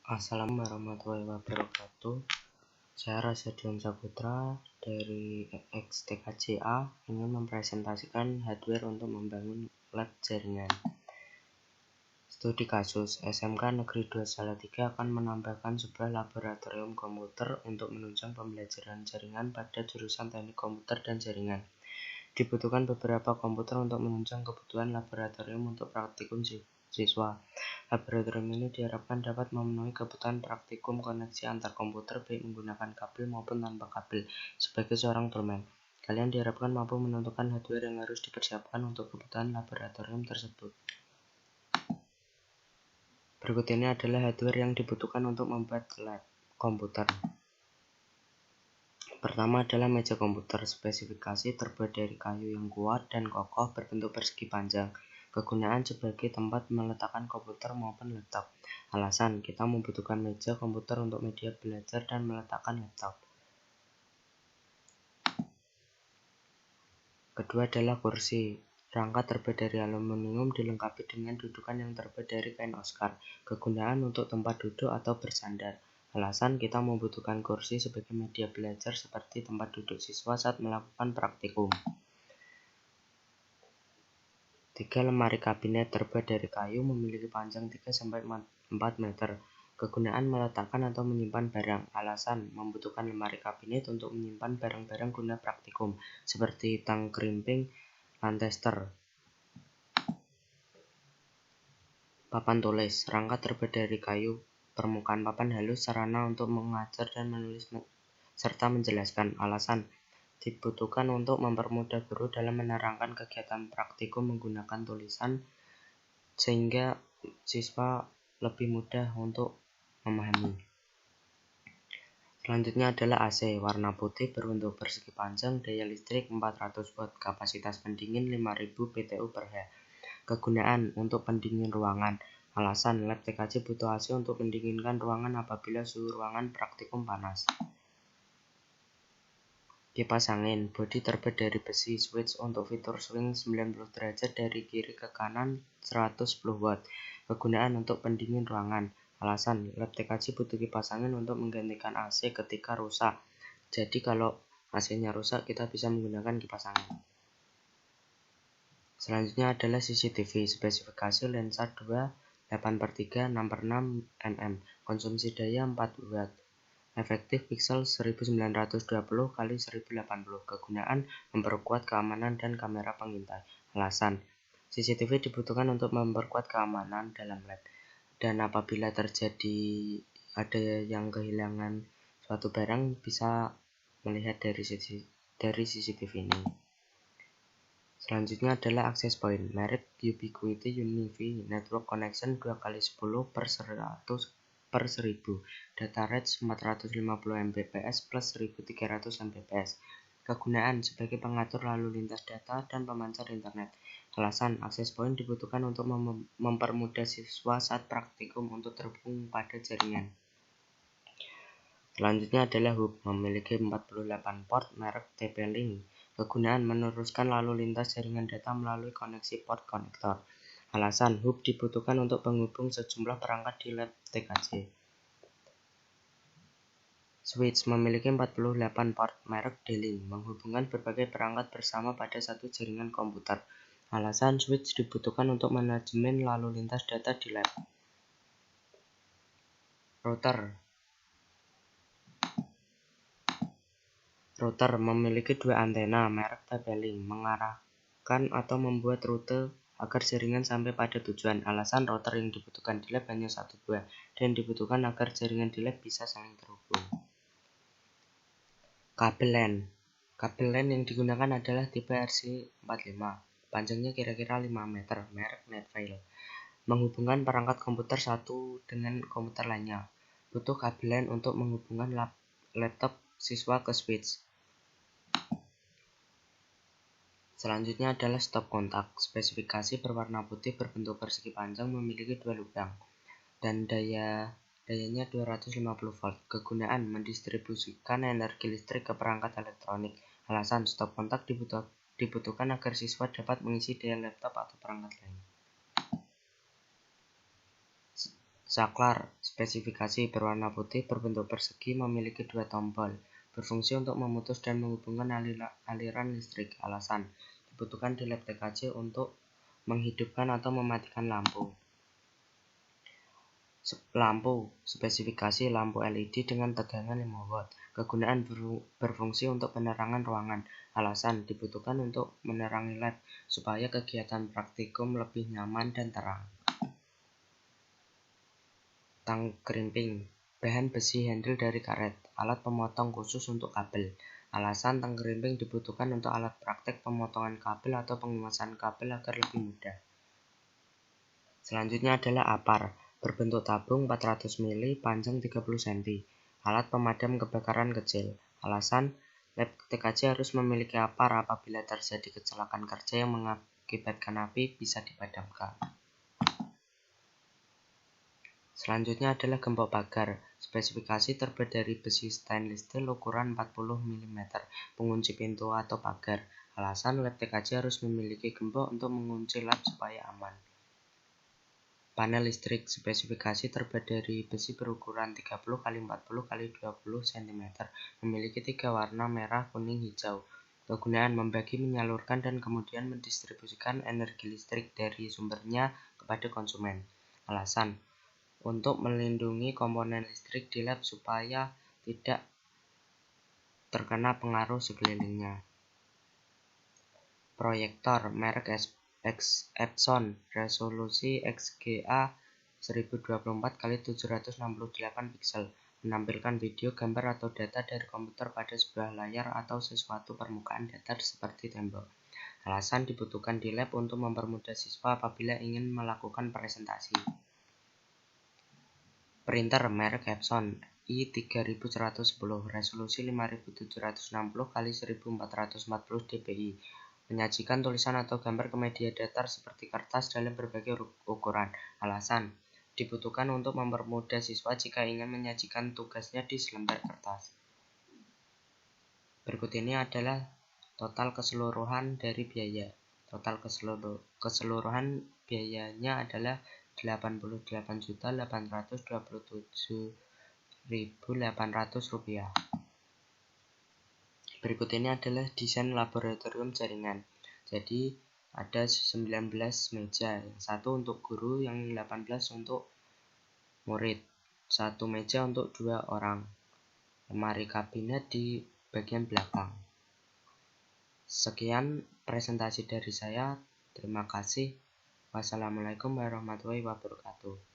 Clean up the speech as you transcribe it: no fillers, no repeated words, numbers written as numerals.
Assalamualaikum warahmatullahi wabarakatuh. Saya Rasyadion Saputra dari XTKJA ingin mempresentasikan hardware untuk membangun lab jaringan. Studi kasus SMK Negeri 2 Salatiga akan menambahkan sebuah laboratorium komputer untuk menunjang pembelajaran jaringan pada jurusan Teknik Komputer dan Jaringan. Dibutuhkan beberapa komputer untuk menunjang kebutuhan laboratorium untuk praktikum siswa. Laboratorium ini diharapkan dapat memenuhi kebutuhan praktikum koneksi antar komputer baik menggunakan kabel maupun tanpa kabel. Sebagai seorang dosen, kalian diharapkan mampu menentukan hardware yang harus dipersiapkan untuk kebutuhan laboratorium tersebut. Berikut ini adalah hardware yang dibutuhkan untuk membuat lab komputer. Pertama adalah meja komputer. Spesifikasi terbuat dari kayu yang kuat dan kokoh berbentuk persegi panjang. Kegunaan sebagai tempat meletakkan komputer maupun laptop. Alasan, kita membutuhkan meja komputer untuk media belajar dan meletakkan laptop. Kedua adalah kursi. Rangka terbuat dari aluminium dilengkapi dengan dudukan yang terbuat dari kain Oscar. Kegunaan untuk tempat duduk atau bersandar. Alasan, kita membutuhkan kursi sebagai media belajar seperti tempat duduk siswa saat melakukan praktikum. 3. Lemari kabinet terbuat dari kayu, memiliki panjang 3-4 meter. Kegunaan meletakkan atau menyimpan barang. Alasan, membutuhkan lemari kabinet untuk menyimpan barang-barang guna praktikum, seperti tang krimping, lantester. Papan tulis. Rangka terbuat dari kayu. Permukaan papan halus, sarana untuk mengajar dan menulis serta menjelaskan. Alasan, dibutuhkan untuk mempermudah guru dalam menerangkan kegiatan praktikum menggunakan tulisan sehingga siswa lebih mudah untuk memahami. Selanjutnya adalah AC warna putih berbentuk persegi panjang, daya listrik 400 watt, kapasitas pendingin 5000 BTU per H. Kegunaan untuk pendingin ruangan. Alasan, lab TKJ butuh AC untuk mendinginkan ruangan apabila suhu ruangan praktikum panas. Kipas angin. Bodi terbuat dari besi. Switch untuk fitur swing 90 derajat dari kiri ke kanan 110 watt. Kegunaan untuk pendingin ruangan. Alasan, lab TKJ butuh kipas angin untuk menggantikan AC ketika rusak. Jadi kalau AC-nya rusak, kita bisa menggunakan kipas angin. Selanjutnya adalah CCTV. Spesifikasi lensa 2 8/3 6/6 mm. Konsumsi daya 4 watt. Efektif pixel 1920 x 1080. Kegunaan memperkuat keamanan dan kamera pengintai. Alasan, CCTV dibutuhkan untuk memperkuat keamanan dalam lab. Dan apabila terjadi ada yang kehilangan suatu barang, bisa melihat dari CCTV ini. Selanjutnya adalah access point. Merek Ubiquiti Unifi Network Connection 2x10/100/1000. Data rate 450 Mbps plus 1300 Mbps. Kegunaan sebagai pengatur lalu lintas data dan pemancar internet. Alasan, access point dibutuhkan untuk mempermudah siswa saat praktikum untuk terhubung pada jaringan. Selanjutnya adalah hub, memiliki 48 port merek TP-Link. Kegunaan meneruskan lalu lintas jaringan data melalui koneksi port konektor. Alasan, hub dibutuhkan untuk penghubung sejumlah perangkat di lab TKJ. Switch memiliki 48 port merek D-Link, menghubungkan berbagai perangkat bersama pada satu jaringan komputer. Alasan, switch dibutuhkan untuk manajemen lalu lintas data di lab. Router memiliki 2 antena merek TP-Link, mengarahkan atau membuat rute agar jaringan sampai pada tujuan. Alasan, router yang dibutuhkan di lab hanya 1 buah dan dibutuhkan agar jaringan di lab bisa saling terhubung. Kabel LAN. Kabel LAN yang digunakan adalah tipe RC45, panjangnya kira-kira 5 meter, merek Netfail. Menghubungkan perangkat komputer satu dengan komputer lainnya. Butuh kabel LAN untuk menghubungkan laptop siswa ke switch. Selanjutnya adalah stop kontak. Spesifikasi berwarna putih berbentuk persegi panjang, memiliki 2 lubang dan dayanya 250 volt. Kegunaan mendistribusikan energi listrik ke perangkat elektronik. Alasan, stop kontak dibutuhkan agar siswa dapat mengisi daya laptop atau perangkat lain. Saklar, spesifikasi berwarna putih berbentuk persegi memiliki 2 tombol, berfungsi untuk memutus dan menghubungkan aliran listrik. Alasan, dibutuhkan di lab TKJ untuk menghidupkan atau mematikan lampu. Lampu, spesifikasi lampu LED dengan tegangan 5 watt. Kegunaan berfungsi untuk penerangan ruangan. Alasan, dibutuhkan untuk menerangi lab supaya kegiatan praktikum lebih nyaman dan terang. Tang krimping, bahan besi handle dari karet, alat pemotong khusus untuk kabel. Alasan, tang krimping dibutuhkan untuk alat praktek pemotongan kabel atau pengemesan kabel agar lebih mudah. Selanjutnya adalah apar, berbentuk tabung 400 mili, panjang 30 cm. Alat pemadam kebakaran kecil. Alasan, lab TKJ harus memiliki apar apabila terjadi kecelakaan kerja yang mengakibatkan api bisa dipadamkan. Selanjutnya adalah gembok pagar. Spesifikasi terbuat dari besi stainless steel ukuran 40 mm, pengunci pintu atau pagar. Alasan, lab TKJ harus memiliki gembok untuk mengunci lab supaya aman. Panel listrik, spesifikasi terbuat dari besi berukuran 30 x 40 x 20 cm, memiliki 3 warna merah, kuning, hijau. Kegunaan membagi, menyalurkan, dan kemudian mendistribusikan energi listrik dari sumbernya kepada konsumen. Alasan, untuk melindungi komponen listrik di lab supaya tidak terkena pengaruh sekelilingnya. Proyektor merek Epson, resolusi XGA 1024x768 pixel, menampilkan video, gambar, atau data dari komputer pada sebuah layar atau sesuatu permukaan datar seperti tembok. Alasan, dibutuhkan di lab untuk mempermudah siswa apabila ingin melakukan presentasi. Printer merek Epson i3110, resolusi 5760x1440 dpi, menyajikan tulisan atau gambar ke media datar seperti kertas dalam berbagai ukuran. Alasan, dibutuhkan untuk mempermudah siswa jika ingin menyajikan tugasnya di selembar kertas. Berikut ini adalah total keseluruhan dari biaya. Total keseluruhan biayanya adalah Rp88.827.800. Berikut ini adalah desain laboratorium jaringan. Jadi ada 19 meja, yang satu untuk guru, yang 18 untuk murid, satu meja untuk 2 orang, lemari kabinet di bagian belakang. Sekian presentasi dari saya. Terima kasih. Wassalamualaikum warahmatullahi wabarakatuh.